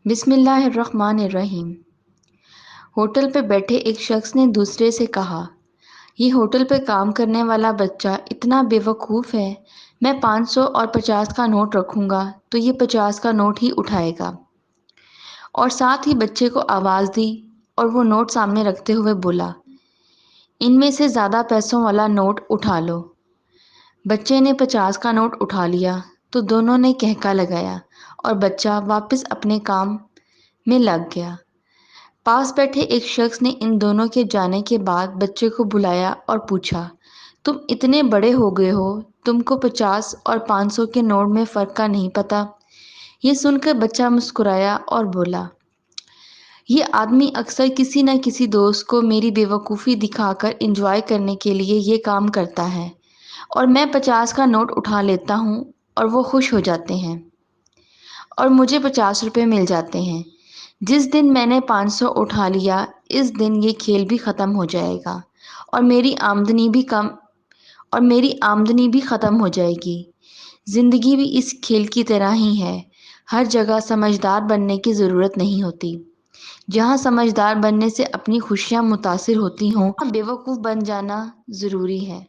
بسم اللہ الرحمن الرحیم۔ ہوٹل پہ بیٹھے ایک شخص نے دوسرے سے کہا، یہ ہوٹل پہ کام کرنے والا بچہ اتنا بے وقوف ہے، میں 500 اور 50 کا نوٹ رکھوں گا تو یہ 50 کا نوٹ ہی اٹھائے گا۔ اور ساتھ ہی بچے کو آواز دی اور وہ نوٹ سامنے رکھتے ہوئے بولا، ان میں سے زیادہ پیسوں والا نوٹ اٹھا لو۔ بچے نے 50 کا نوٹ اٹھا لیا تو دونوں نے کہکا لگایا اور بچہ واپس اپنے کام میں لگ گیا۔ پاس بیٹھے ایک شخص نے ان دونوں کے جانے کے بعد بچے کو بلایا اور پوچھا، تم اتنے بڑے ہو گئے ہو، تم کو 50 اور 500 کے نوٹ میں فرق کا نہیں پتا؟ یہ سن کر بچہ مسکرایا اور بولا، یہ آدمی اکثر کسی نہ کسی دوست کو میری بے وقوفی دکھا کر انجوائے کرنے کے لیے یہ کام کرتا ہے، اور میں 50 کا نوٹ اٹھا لیتا ہوں اور وہ خوش ہو جاتے ہیں اور مجھے 50 روپے مل جاتے ہیں۔ جس دن میں نے 500 اٹھا لیا، اس دن یہ کھیل بھی ختم ہو جائے گا اور میری آمدنی بھی ختم ہو جائے گی۔ زندگی بھی اس کھیل کی طرح ہی ہے، ہر جگہ سمجھدار بننے کی ضرورت نہیں ہوتی۔ جہاں سمجھدار بننے سے اپنی خوشیاں متاثر ہوتی ہوں، وہاں بے وقوف بن جانا ضروری ہے۔